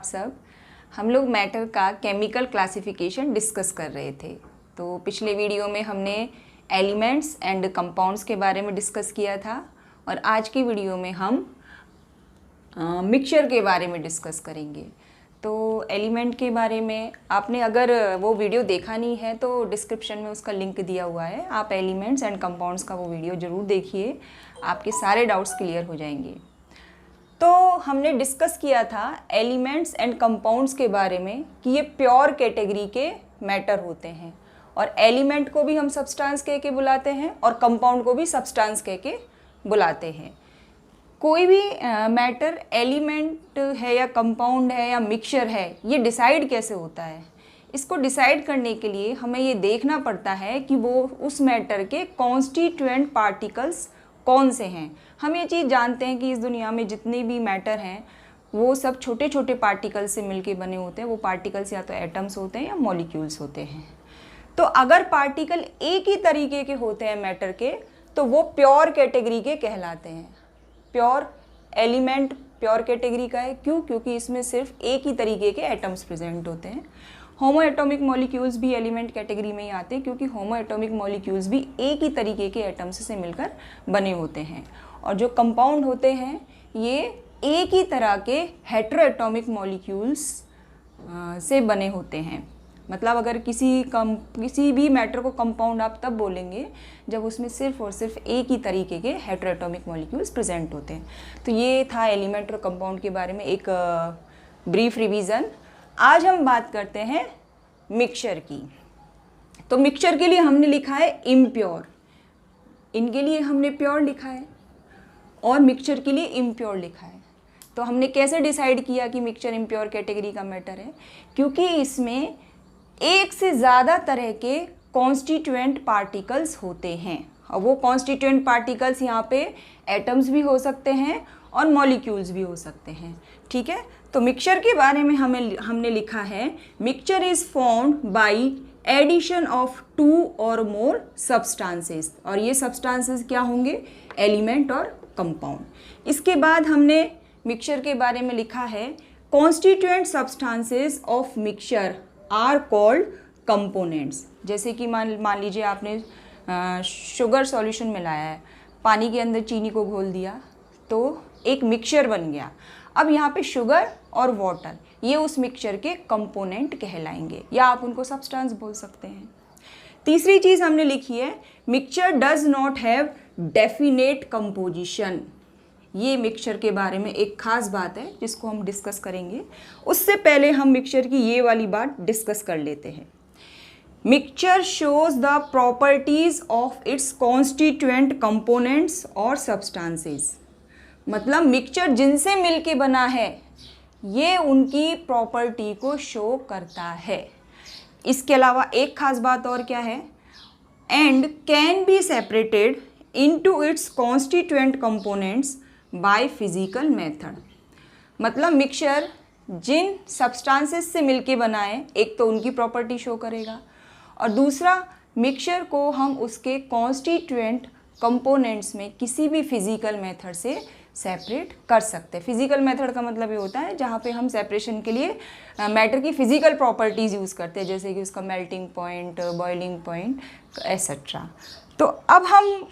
सब। हम लोग मैटर का केमिकल क्लासिफिकेशन डिस्कस कर रहे थे। तो पिछले वीडियो में हमने एलिमेंट्स एंड कंपाउंड्स के बारे में डिस्कस किया था और आज की वीडियो में हम मिक्सचर के बारे में डिस्कस करेंगे। तो एलिमेंट के बारे में आपने अगर वो वीडियो देखा नहीं है तो डिस्क्रिप्शन में उसका लिंक दिया हुआ है, आप एलिमेंट्स एंड कंपाउंड्स का वो वीडियो ज़रूर देखिए, आपके सारे डाउट्स क्लियर हो जाएंगे। तो हमने डिस्कस किया था एलिमेंट्स एंड कंपाउंड्स के बारे में कि ये प्योर कैटेगरी के मैटर होते हैं और एलिमेंट को भी हम सब्सटेंस कह के बुलाते हैं और कंपाउंड को भी सब्सटेंस कह के बुलाते हैं। कोई भी मैटर एलिमेंट है या कंपाउंड है या मिक्सचर है, ये डिसाइड कैसे होता है? इसको डिसाइड करने के लिए हमें ये देखना पड़ता है कि वो उस मैटर के कॉन्स्टिट्यूएंट पार्टिकल्स कौन से हैं। हम ये चीज़ जानते हैं कि इस दुनिया में जितने भी मैटर हैं वो सब छोटे छोटे पार्टिकल्स से मिलके बने होते हैं। वो पार्टिकल्स या तो एटम्स होते हैं या मॉलिक्यूल्स होते हैं। तो अगर पार्टिकल एक ही तरीके के होते हैं मैटर के तो वो प्योर कैटेगरी के कहलाते हैं। प्योर एलिमेंट प्योर कैटेगरी का है, क्यों? क्योंकि इसमें सिर्फ एक ही तरीके के एटम्स प्रेजेंट होते हैं। होमो एटॉमिक मॉलिक्यूल्स भी एलिमेंट कैटेगरी में ही आते हैं क्योंकि होमो एटॉमिक मॉलिक्यूल्स भी एक ही तरीके के एटम्स से मिलकर बने होते हैं। और जो कंपाउंड होते हैं ये एक ही तरह के हेटेरोएटॉमिक मॉलिक्यूल्स से बने होते हैं। मतलब अगर किसी भी मैटर को कंपाउंड आप तब बोलेंगे जब उसमें सिर्फ और सिर्फ एक ही तरीके के हेटेरोएटॉमिक मॉलिक्यूल्स प्रेजेंट होते हैं। तो ये था एलिमेंट और कंपाउंड के बारे में एक ब्रीफ रिवीजन। आज हम बात करते हैं मिक्सचर की। तो मिक्सचर के लिए हमने लिखा है इम्प्योर, इनके लिए हमने प्योर लिखा है और मिक्सचर के लिए इम्प्योर लिखा है। तो हमने कैसे डिसाइड किया कि मिक्सचर इम्प्योर कैटेगरी का मैटर है? क्योंकि इसमें एक से ज़्यादा तरह के कॉन्स्टिट्यूएंट पार्टिकल्स होते हैं और वो कॉन्स्टिट्यूएंट पार्टिकल्स यहाँ पे एटम्स भी हो सकते हैं और मॉलिक्यूल्स भी हो सकते हैं। ठीक है, तो मिक्सचर के बारे में हमने लिखा है mixture is formed by addition of two और मोर सब्सटेंसेस। और ये सब्सटेंसेस क्या होंगे? एलिमेंट और कंपाउंड। इसके बाद हमने मिक्सचर के बारे में लिखा है constituent substances of mixture are called components. जैसे कि मान लीजिए आपने शुगर सॉल्यूशन मिलाया है, पानी के अंदर चीनी को घोल दिया तो एक मिक्सचर बन गया। अब यहाँ पे शुगर और वाटर ये उस मिक्सचर के कंपोनेंट कहलाएंगे या आप उनको सब्सटेंस बोल सकते हैं। तीसरी चीज़ हमने लिखी है mixture does not have definite composition. ये मिक्सचर के बारे में एक खास बात है जिसको हम डिस्कस करेंगे। उससे पहले हम मिक्सचर की ये वाली बात डिस्कस कर लेते हैं। Mixture shows the properties of its constituent components और सब्सटेंसेस। मतलब मिक्सचर जिनसे मिलके बना है ये उनकी प्रॉपर्टी को शो करता है। इसके अलावा एक खास बात और क्या है? And can be separated into its constituent components by physical method. मतलब मिक्सचर जिन सब्सटेंसेस से मिलके बना है एक तो उनकी प्रॉपर्टी शो करेगा और दूसरा मिक्सचर को हम उसके कॉन्स्टिट्यूएंट कंपोनेंट्स में किसी भी फिजिकल मेथड से सेपरेट कर सकते हैं। फिजिकल मेथड का मतलब ये होता है जहाँ पे हम सेपरेशन के लिए मैटर की फिजिकल प्रॉपर्टीज़ यूज़ करते हैं, जैसे कि उसका melting point, boiling point etcetera. तो अब हम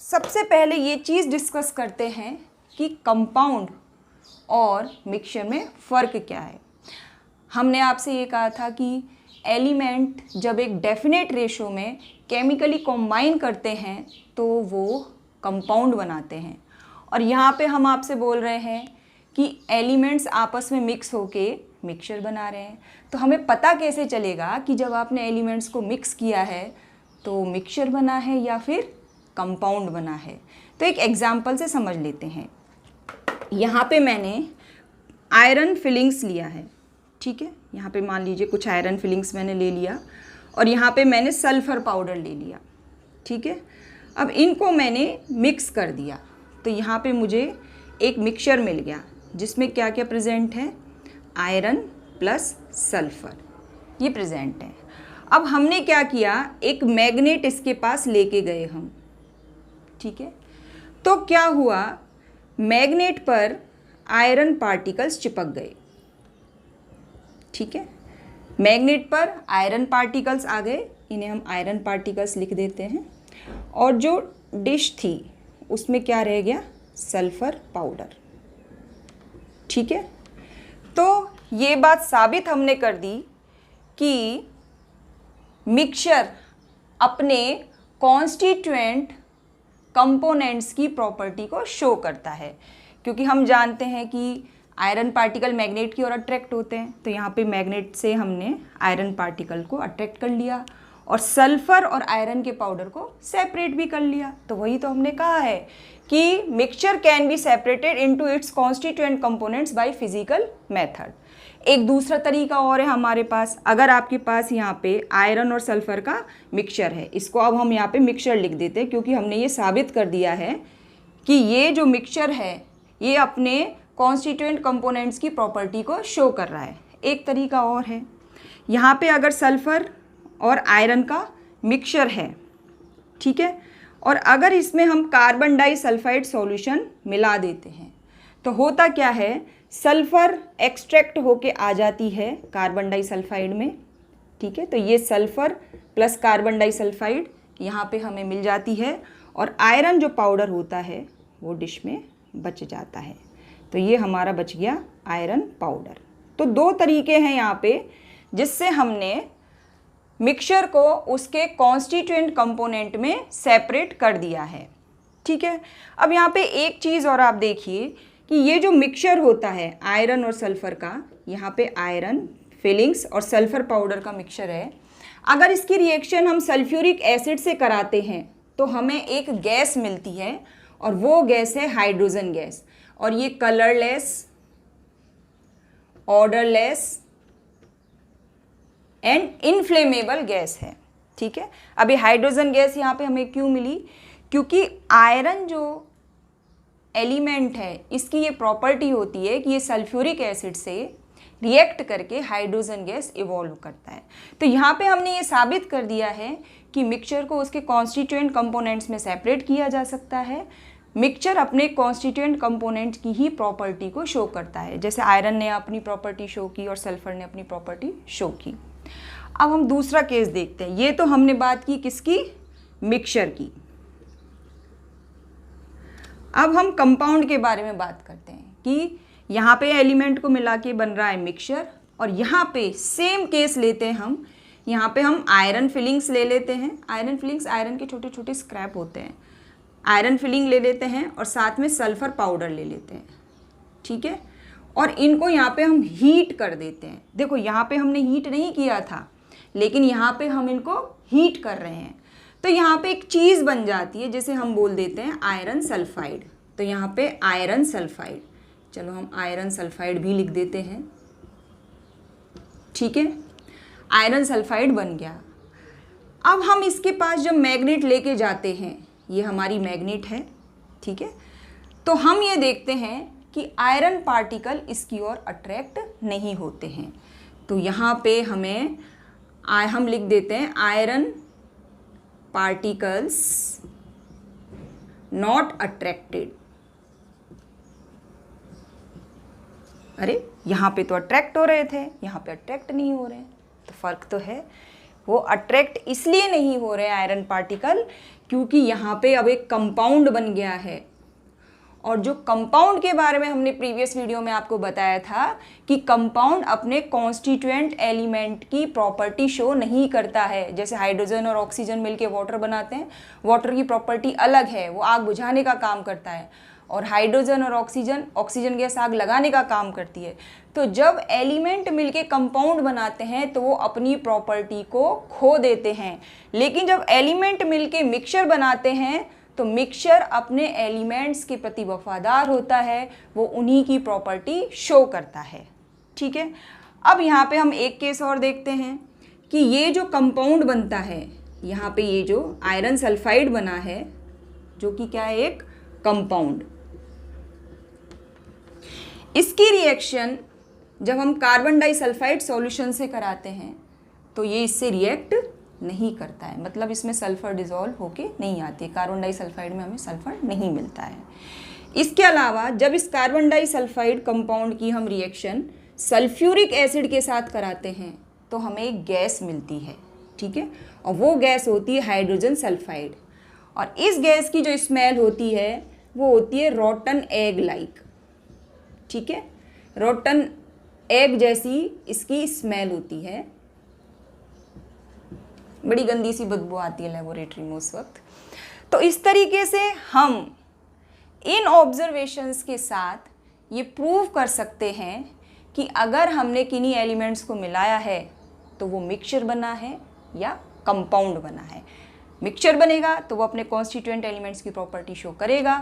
सबसे पहले ये चीज़ डिस्कस करते हैं कि कंपाउंड और मिक्सचर में फ़र्क क्या है। हमने आपसे ये कहा था कि एलिमेंट जब एक डेफिनेट रेशो में केमिकली कॉम्बाइन करते हैं तो वो कंपाउंड बनाते हैं और यहाँ पे हम आपसे बोल रहे हैं कि एलिमेंट्स आपस में मिक्स होके मिक्सचर बना रहे हैं। तो हमें पता कैसे चलेगा कि जब आपने एलिमेंट्स को मिक्स किया है तो मिक्सचर बना है या फिर कंपाउंड बना है? तो एक एग्जांपल से समझ लेते हैं। यहाँ पे मैंने आयरन फिलिंग्स लिया है, ठीक है, यहाँ पे मान लीजिए कुछ आयरन फिलिंग्स मैंने ले लिया और यहाँ पे मैंने सल्फ़र पाउडर ले लिया, ठीक है। अब इनको मैंने मिक्स कर दिया तो यहाँ पे मुझे एक मिक्सचर मिल गया जिसमें क्या क्या प्रेजेंट है? आयरन प्लस सल्फ़र ये प्रेजेंट है। अब हमने क्या किया, एक मैग्नेट इसके पास लेके गए हम, ठीक है। तो क्या हुआ, मैग्नेट पर आयरन पार्टिकल्स चिपक गए, ठीक है। मैग्नेट पर आयरन पार्टिकल्स आ गए, इन्हें हम आयरन पार्टिकल्स लिख देते हैं। और जो डिश थी उसमें क्या रह गया, सल्फर पाउडर, ठीक है। तो ये बात साबित हमने कर दी कि मिक्सचर अपने कॉन्स्टिट्यूएंट कंपोनेंट्स की प्रॉपर्टी को शो करता है, क्योंकि हम जानते हैं कि आयरन पार्टिकल मैग्नेट की ओर अट्रैक्ट होते हैं। तो यहाँ पे मैग्नेट से हमने आयरन पार्टिकल को अट्रैक्ट कर लिया और सल्फर और आयरन के पाउडर को सेपरेट भी कर लिया। तो वही तो हमने कहा है कि mixture can be separated into its constituent components by physical method. एक दूसरा तरीका और है हमारे पास, अगर आपके पास यहाँ पे आयरन और सल्फर का मिक्सचर है, इसको अब हम यहाँ पे मिक्सचर लिख देते हैं, क्योंकि हमने ये साबित कर दिया है कि ये जो मिक्सचर है ये अपने कॉन्स्टिट्यूएंट कंपोनेंट्स की प्रॉपर्टी को शो कर रहा है। एक तरीका और है, यहाँ पे अगर सल्फर और आयरन का मिक्सचर है, ठीक है, और अगर इसमें हम कार्बन डाइसल्फाइड सॉल्यूशन मिला देते हैं तो होता क्या है, सल्फर एक्सट्रैक्ट होके आ जाती है कार्बन डाइसल्फाइड में, ठीक है। तो ये सल्फर प्लस कार्बन डाइसल्फाइड यहाँ पे हमें मिल जाती है और आयरन जो पाउडर होता है वो डिश में बच जाता है। तो ये हमारा बच गया आयरन पाउडर। तो दो तरीके हैं यहाँ पे जिससे हमने मिक्सचर को उसके कॉन्स्टिट्यूएंट कंपोनेंट में सेपरेट कर दिया है, ठीक है। अब यहाँ पे एक चीज़ और आप देखिए कि ये जो मिक्सचर होता है आयरन और सल्फर का, यहाँ पे आयरन फिलिंग्स और सल्फर पाउडर का मिक्सचर है, अगर इसकी रिएक्शन हम सल्फ्यूरिक एसिड से कराते हैं तो हमें एक गैस मिलती है और वो गैस है हाइड्रोजन गैस। और ये colourless, odourless and inflammable gas है, ठीक है। अभी हाइड्रोजन गैस यहाँ पे हमें क्यों मिली, क्योंकि आयरन जो एलिमेंट है इसकी ये प्रॉपर्टी होती है कि ये सल्फ्यूरिक एसिड से रिएक्ट करके हाइड्रोजन गैस इवॉल्व करता है। तो यहाँ पे हमने ये साबित कर दिया है कि मिक्सचर को उसके कॉन्स्टिट्यूएंट कंपोनेंट्स में सेपरेट किया जा सकता है। मिक्सचर अपने कॉन्स्टिट्यूएंट कंपोनेंट की ही प्रॉपर्टी को शो करता है, जैसे आयरन ने अपनी प्रॉपर्टी शो की और सल्फर ने अपनी प्रॉपर्टी शो की। अब हम दूसरा केस देखते हैं। ये तो हमने बात की किसकी, मिक्सचर की। अब हम कंपाउंड के बारे में बात करते हैं कि यहाँ पे एलिमेंट को मिला के बन रहा है मिक्सचर, और यहाँ पे सेम केस लेते हैं हम। यहाँ पे हम आयरन फिलिंग्स ले लेते हैं। आयरन फिलिंग्स आयरन के छोटे छोटे स्क्रैप होते हैं। आयरन फिलिंग ले लेते हैं और साथ में सल्फर पाउडर ले लेते हैं, ठीक है। और इनको यहाँ पे हम हीट कर देते हैं। देखो यहाँ पे हमने हीट नहीं किया था, लेकिन यहाँ पे हम इनको हीट कर रहे हैं। तो यहाँ पे एक चीज़ बन जाती है जिसे हम बोल देते हैं आयरन सल्फाइड। तो यहाँ पे आयरन सल्फाइड, चलो हम आयरन सल्फाइड भी लिख देते हैं, ठीक है। आयरन सल्फाइड बन गया। अब हम इसके पास जब मैग्नेट लेके जाते हैं, ये हमारी मैग्नेट है, ठीक है, तो हम ये देखते हैं कि आयरन पार्टिकल इसकी ओर अट्रैक्ट नहीं होते हैं। तो यहाँ पे हम लिख देते हैं आयरन पार्टिकल्स नॉट अट्रैक्टेड। अरे यहाँ पे तो अट्रैक्ट हो रहे थे, यहाँ पे अट्रैक्ट नहीं हो रहे हैं, तो फर्क तो है। वो अट्रैक्ट इसलिए नहीं हो रहे आयरन पार्टिकल क्योंकि यहाँ पे अब एक कंपाउंड बन गया है। और जो कंपाउंड के बारे में हमने प्रीवियस वीडियो में आपको बताया था कि कंपाउंड अपने कॉन्स्टिट्यूएंट एलिमेंट की प्रॉपर्टी शो नहीं करता है। जैसे हाइड्रोजन और ऑक्सीजन मिलके वाटर बनाते हैं, वाटर की प्रॉपर्टी अलग है, वो आग बुझाने का काम करता है, और हाइड्रोजन और ऑक्सीजन गैस आग लगाने का काम करती है। तो जब एलिमेंट मिलके कंपाउंड बनाते हैं तो वो अपनी प्रॉपर्टी को खो देते हैं, लेकिन जब एलिमेंट मिलके मिक्सचर बनाते हैं तो मिक्सचर अपने एलिमेंट्स के प्रति वफादार होता है, वो उन्हीं की प्रॉपर्टी शो करता है, ठीक है। अब यहाँ पे हम एक केस और देखते हैं कि ये जो कंपाउंड बनता है, यहाँ पे ये जो आयरन सल्फाइड बना है जो कि क्या है, एक कंपाउंड, इसकी रिएक्शन जब हम कार्बन डाइसल्फाइड सॉल्यूशन से कराते हैं तो ये इससे रिएक्ट नहीं करता है, मतलब इसमें सल्फर डिज़ोल्व होके नहीं आती है। कार्बन डाइसल्फाइड में हमें सल्फर नहीं मिलता है। इसके अलावा जब इस कार्बन डाइसल्फाइड कंपाउंड की हम रिएक्शन सल्फ्यूरिक एसिड के साथ कराते हैं तो हमें एक गैस मिलती है, ठीक है, और वो गैस होती है हाइड्रोजन सल्फाइड। और इस गैस की जो स्मेल होती है वो होती है रोटन एग लाइक, ठीक है, रोटन एग जैसी इसकी स्मेल होती है, बड़ी गंदी सी बदबू आती है लेबोरेटरी में उस वक्त। तो इस तरीके से हम इन ऑब्जर्वेशंस के साथ ये प्रूव कर सकते हैं कि अगर हमने किन्हीं एलिमेंट्स को मिलाया है तो वो मिक्सचर बना है या कंपाउंड बना है। मिक्सचर बनेगा तो वो अपने कॉन्स्टिट्यूएंट एलिमेंट्स की प्रॉपर्टी शो करेगा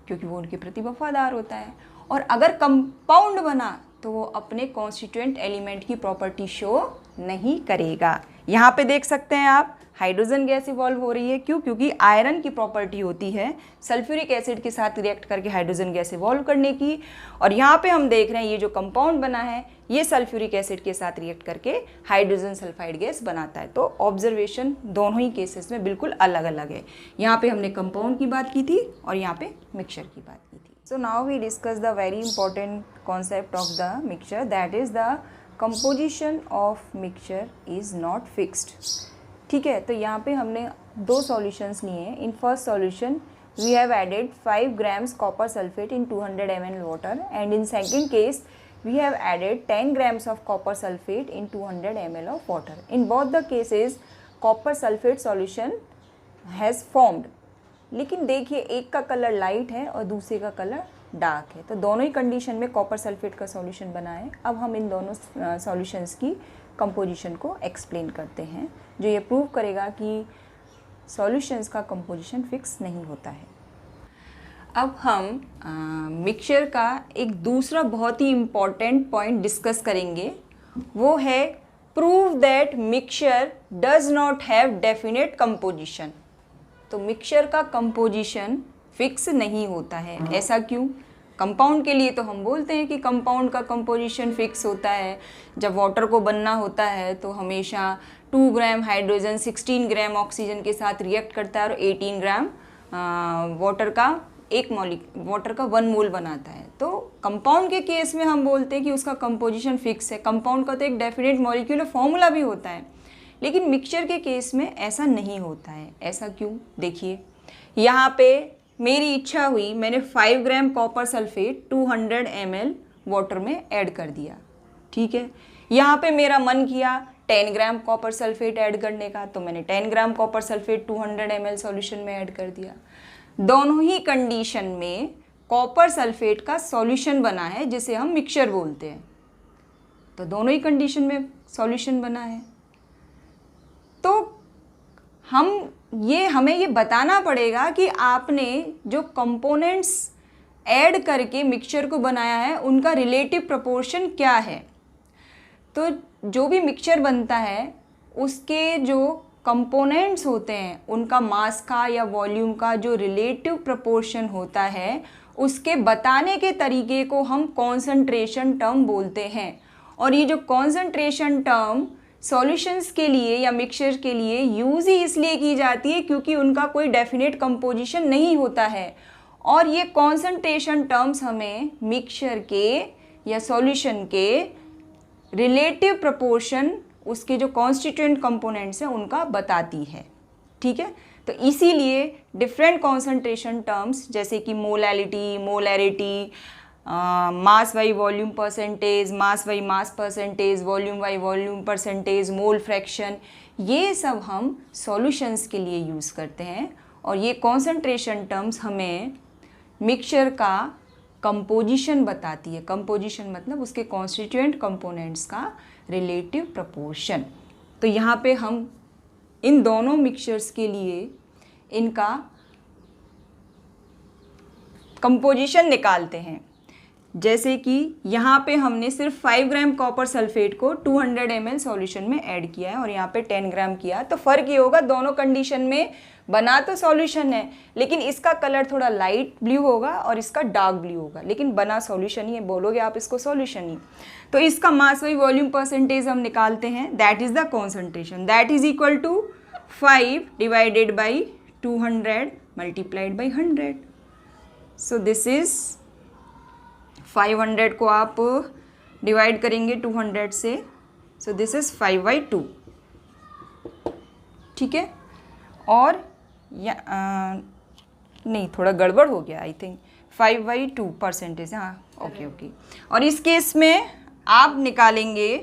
क्योंकि वो उनके प्रति वफादार होता है, और अगर कंपाउंड बना तो वो अपने कॉन्स्टिट्यूएंट एलिमेंट की प्रॉपर्टी शो नहीं करेगा। यहाँ पे देख सकते हैं आप, हाइड्रोजन गैस इवॉल्व हो रही है, क्यों? क्योंकि आयरन की प्रॉपर्टी होती है सल्फ्यूरिक एसिड के साथ रिएक्ट करके हाइड्रोजन गैस इवॉल्व करने की, और यहाँ पे हम देख रहे हैं ये जो कंपाउंड बना है ये सल्फ्यूरिक एसिड के साथ रिएक्ट करके हाइड्रोजन सल्फाइड गैस बनाता है। तो ऑब्जर्वेशन दोनों ही केसेस में बिल्कुल अलग अलग है। यहाँ पे हमने कंपाउंड की बात की थी और यहाँ पे मिक्सचर की बात की थी। So now we discuss the very important concept of the mixture, that is the composition of mixture is not fixed, ठीक है। तो यहाँ पे हमने दो सॉल्यूशंस लिए हैं। In first solution we have added 5 grams copper sulphate in 200 ml water, and in second case we have added 10 grams of copper sulfate in 200 ml of water. In both the cases copper sulfate solution has formed. लेकिन देखिए एक का colour light है और दूसरे का colour dark है, तो दोनों ही कंडीशन में कॉपर सल्फेट का सॉल्यूशन बना है। अब हम इन दोनों सॉल्यूशंस की कंपोजिशन को एक्सप्लेन करते हैं, जो ये प्रूव करेगा कि सॉल्यूशंस का कंपोजिशन फिक्स नहीं होता है। अब हम मिक्सचर का एक दूसरा बहुत ही इम्पॉर्टेंट पॉइंट डिस्कस करेंगे, वो है prove that mixture does not have definite composition. तो मिक्सचर का कंपोजिशन फिक्स नहीं होता है, ऐसा क्यों? कंपाउंड के लिए तो हम बोलते हैं कि कंपाउंड का कंपोजिशन फिक्स होता है। जब वाटर को बनना होता है तो हमेशा 2 ग्राम हाइड्रोजन 16 ग्राम ऑक्सीजन के साथ रिएक्ट करता है और 18 ग्राम वाटर का 1 मोल बनाता है। तो कंपाउंड के केस में हम बोलते हैं कि उसका कंपोजिशन फिक्स है। कंपाउंड का तो एक डेफिनेट मॉलिक्यूलर फॉर्मूला भी होता है, लेकिन मिक्सचर के केस में ऐसा नहीं होता है। ऐसा क्यों? देखिए यहाँ पे मेरी इच्छा हुई, मैंने 5 gram copper sulphate 200 ml water में ऐड कर दिया, ठीक है। यहाँ पे मेरा मन किया 10 ग्राम कॉपर सल्फेट ऐड करने का, तो मैंने 10 gram copper sulphate 200 ml solution में ऐड कर दिया। दोनों ही कंडीशन में कॉपर सल्फेट का सॉल्यूशन बना है जिसे हम मिक्सचर बोलते हैं, तो दोनों ही कंडीशन में सॉल्यूशन बना है। तो हमें ये बताना पड़ेगा कि आपने जो कंपोनेंट्स ऐड करके मिक्सचर को बनाया है उनका रिलेटिव प्रोपोर्शन क्या है। तो जो भी मिक्सचर बनता है उसके जो कंपोनेंट्स होते हैं उनका मास का या वॉल्यूम का जो रिलेटिव प्रोपोर्शन होता है उसके बताने के तरीके को हम कॉन्सेंट्रेशन टर्म बोलते हैं। और ये जो कॉन्सेंट्रेशन टर्म सॉल्यूशंस के लिए या मिक्सचर के लिए यूज़ ही इसलिए की जाती है क्योंकि उनका कोई डेफिनेट कंपोजिशन नहीं होता है, और ये कॉन्सेंट्रेशन टर्म्स हमें मिक्सचर के या सॉल्यूशन के रिलेटिव प्रोपोर्शन उसके जो कॉन्स्टिट्यूएंट कंपोनेंट्स हैं उनका बताती है, ठीक है। तो इसीलिए डिफरेंट कॉन्सेंट्रेशन टर्म्स जैसे कि molarity, mass by volume percentage, mass by mass percentage, volume by volume percentage, mole fraction, ये सब हम सॉल्यूशंस के लिए यूज़ करते हैं। और ये कॉन्सेंट्रेशन टर्म्स हमें मिक्सचर का कंपोजिशन बताती है। कंपोजिशन मतलब उसके कॉन्स्टिट्यूएंट कंपोनेंट्स का रिलेटिव प्रोपोर्शन। तो यहाँ पे हम इन दोनों मिक्सचर्स के लिए इनका कंपोजिशन निकालते हैं। जैसे कि यहाँ पे हमने सिर्फ 5 ग्राम कॉपर सल्फेट को 200 ml सॉल्यूशन में ऐड किया है और यहाँ पे 10 ग्राम किया, तो फ़र्क ये होगा दोनों कंडीशन में बना तो सॉल्यूशन है, लेकिन इसका कलर थोड़ा लाइट ब्लू होगा और इसका डार्क ब्लू होगा, लेकिन बना सॉल्यूशन ही है, बोलोगे आप इसको सॉल्यूशन ही। तो इसका मास बाई वॉल्यूम परसेंटेज हम निकालते हैं, that is the concentration, that is equal to 5 divided by 200 multiplied by 100। So this is 500 को आप डिवाइड करेंगे 200 से, सो दिस इज़ 5/2, ठीक है। और नहीं, थोड़ा गड़बड़ हो गया, आई थिंक 5/2 परसेंटेज, हाँ ओके ओके। और इस केस में आप निकालेंगे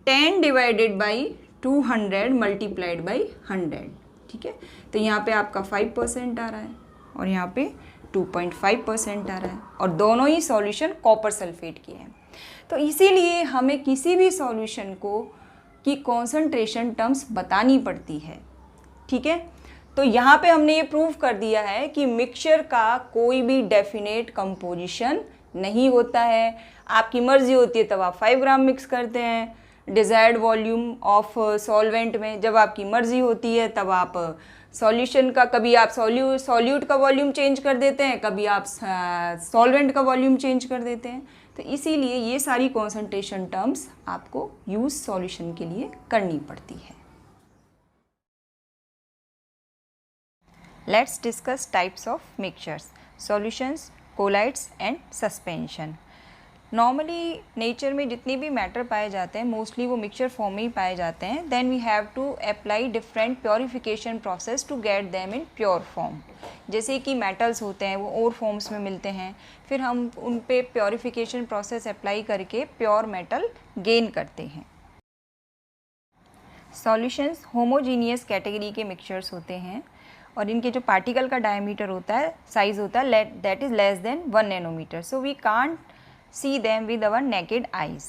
10 डिवाइडेड बाई 200 मल्टीप्लाइड बाई 100, ठीक है। तो यहाँ पे आपका 5% आ रहा है और यहाँ पे 2.5% आ रहा है, और दोनों ही सॉल्यूशन कॉपर सल्फेट के हैं। तो इसीलिए हमें किसी भी सॉल्यूशन को की कॉन्सेंट्रेशन टर्म्स बतानी पड़ती है, ठीक है। तो यहाँ पे हमने ये प्रूव कर दिया है कि मिक्सचर का कोई भी डेफिनेट कंपोजिशन नहीं होता है। आपकी मर्जी होती है तब आप 5 ग्राम मिक्स करते हैं डिज़ायर्ड वॉल्यूम ऑफ सॉल्वेंट में, जब आपकी मर्जी होती है तब आप सॉल्यूशन का, कभी आप सॉल्यूट का वॉल्यूम चेंज कर देते हैं, कभी आप सॉल्वेंट का वॉल्यूम चेंज कर देते हैं। तो इसीलिए ये सारी कॉन्सेंट्रेशन टर्म्स आपको यूज सॉल्यूशन के लिए करनी पड़ती है। Let's discuss types of mixtures, solutions, colloids and suspension. Normally nature में जितने भी मैटर पाए जाते हैं मोस्टली वो मिक्सचर फॉर्म में ही पाए जाते हैं। Then we have to apply different purification process to get them in pure form. जैसे कि मेटल्स होते हैं वो और फॉर्म्स में मिलते हैं, फिर हम उन पे प्योरीफिकेशन प्रोसेस अप्लाई करके प्योर मेटल गेन करते हैं। सॉल्यूशंस होमोजीनियस कैटेगरी के मिक्सचर्स होते हैं और इनके जो पार्टिकल का डायमीटर होता है, साइज होता है, that is less than 1 nanometer, so we can't see them with our naked eyes.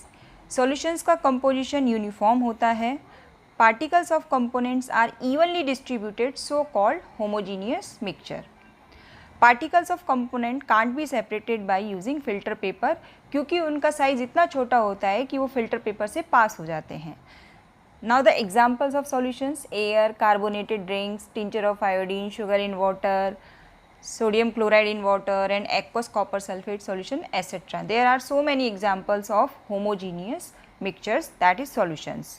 Solutions का कंपोजिशन यूनिफॉर्म होता है। Particles of components are evenly distributed, so called homogeneous mixture. Particles of component can't be separated by using filter paper, क्योंकि उनका size इतना छोटा होता है कि वो फिल्टर पेपर से पास हो जाते हैं। Now the examples of solutions: air, carbonated drinks, tincture of iodine, sugar in water, sodium chloride in water, and aqueous copper sulfate solution, etc. There are so many examples of homogeneous mixtures, that is solutions.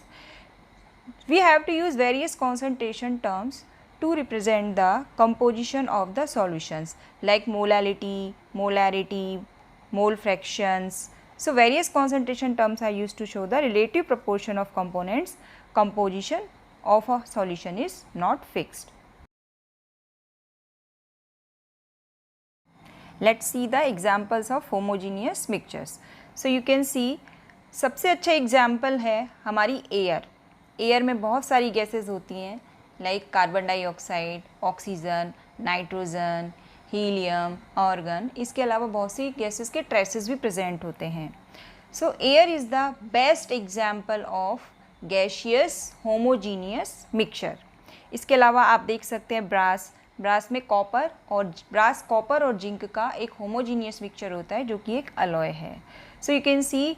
We have to use various concentration terms to represent the composition of the solutions, like molality, molarity, mole fractions. So various concentration terms are used to show the relative proportion of components. Composition of a solution is not fixed. Let's see the examples of homogeneous mixtures. So you can see सबसे अच्छा example है हमारी air. Air में बहुत सारी gases होती हैं, like carbon dioxide, oxygen, nitrogen, helium, organ. इसके अलावा बहुत सी गैसेस के ट्रेसेस भी प्रेजेंट होते हैं। सो air is the best example of gaseous homogeneous mixture. इसके अलावा आप देख सकते हैं ब्रास में कॉपर और जिंक का एक होमोजीनियस मिक्सचर होता है जो कि एक अलॉय है। So you can see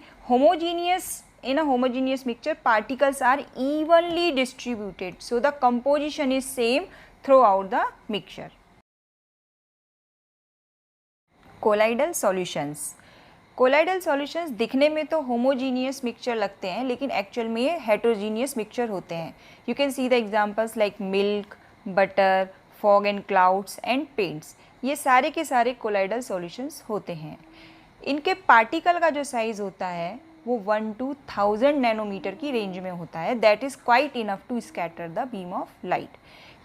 in a homogeneous mixture particles are evenly distributed, so the composition is same throughout the mixture. Colloidal solutions. Colloidal solutions दिखने में तो होमोजीनियस मिक्सचर लगते हैं, लेकिन एक्चुअल में ये हेट्रोजीनियस मिक्सचर होते हैं। You can see the examples like milk, butter, fog and clouds and paints. ये सारे के सारे कोलाइडल सॉल्यूशंस होते हैं। इनके पार्टिकल का जो साइज़ होता है वो 1 to 1000 नैनोमीटर की रेंज में होता है। That is quite enough to scatter the beam of light.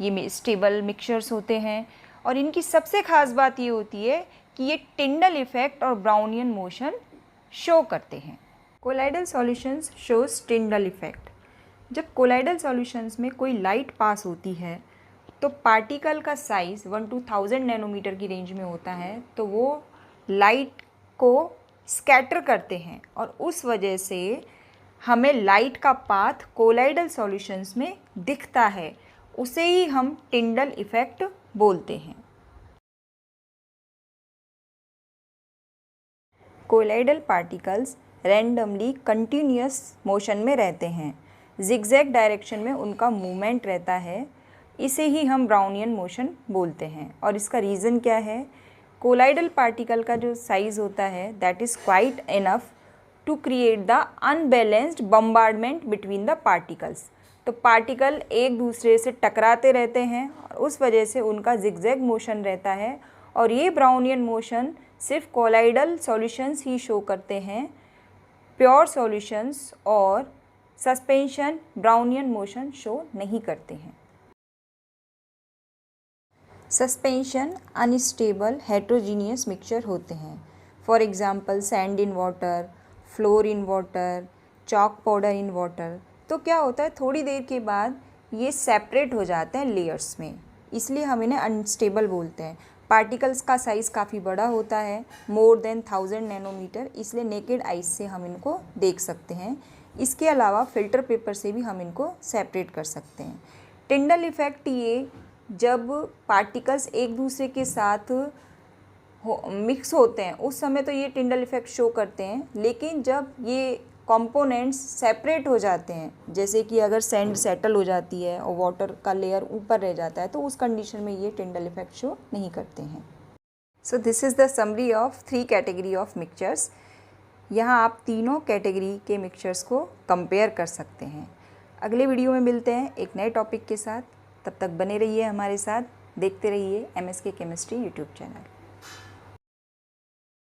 ये स्टेबल मिक्सचर्स होते हैं और इनकी सबसे ख़ास बात ये होती है कि ये टिंडल इफेक्ट और ब्राउनियन मोशन शो करते हैं। Colloidal solutions shows Tyndall effect. जब कोलाइडल सॉल्यूशंस में कोई लाइट पास होती है तो पार्टिकल का साइज़ 1 to 1000 नैनोमीटर की रेंज में होता है, तो वो लाइट को स्कैटर करते हैं और उस वजह से हमें लाइट का पाथ कोलाइडल सॉल्यूशंस में दिखता है। उसे ही हम टिंडल इफेक्ट बोलते हैं। Colloidal particles randomly continuous motion में रहते हैं। जिगजैग डायरेक्शन में उनका मूवमेंट रहता है। इसे ही हम ब्राउनियन मोशन बोलते हैं। और इसका रीज़न क्या है? कोलाइडल पार्टिकल का जो साइज़ होता है that is quite enough to create the unbalanced bombardment between the particles. तो पार्टिकल एक दूसरे से टकराते रहते हैं और उस वजह से उनका जिगजैग मोशन रहता है। और ये ब्राउनियन मोशन सिर्फ कोलाइडल सॉल्यूशंस ही शो करते हैं। प्योर सॉल्यूशंस और सस्पेंशन ब्राउनियन मोशन शो नहीं करते हैं। सस्पेंशन अनस्टेबल हेट्रोजीनियस मिक्सचर होते हैं। For example sand in water, floor in water, chalk powder in water. तो क्या होता है, थोड़ी देर के बाद ये सेपरेट हो जाते हैं लेयर्स में, इसलिए हम इन्हें अनस्टेबल बोलते हैं। पार्टिकल्स का साइज़ काफ़ी बड़ा होता है, मोर देन 1000 नैनोमीटर, इसलिए नेकेड आइज से हम इनको देख सकते हैं। इसके अलावा फ़िल्टर पेपर से भी हम इनको सेपरेट कर सकते हैं। टिंडल इफ़ेक्ट, ये जब पार्टिकल्स एक दूसरे के साथ मिक्स होते हैं उस समय तो ये टिंडल इफ़ेक्ट शो करते हैं, लेकिन जब ये कंपोनेंट्स सेपरेट हो जाते हैं, जैसे कि अगर सैंड सेटल हो जाती है और वाटर का लेयर ऊपर रह जाता है, तो उस कंडीशन में ये टिंडल इफ़ेक्ट शो नहीं करते हैं। सो this is the summary of 3 category of mixtures. यहाँ आप तीनों कैटेगरी के मिक्सचर्स को कंपेयर कर सकते हैं। अगले वीडियो में मिलते हैं एक नए टॉपिक के साथ। तब तक बने रहिए हमारे साथ, देखते रहिए MSK केमिस्ट्री यूट्यूब चैनल।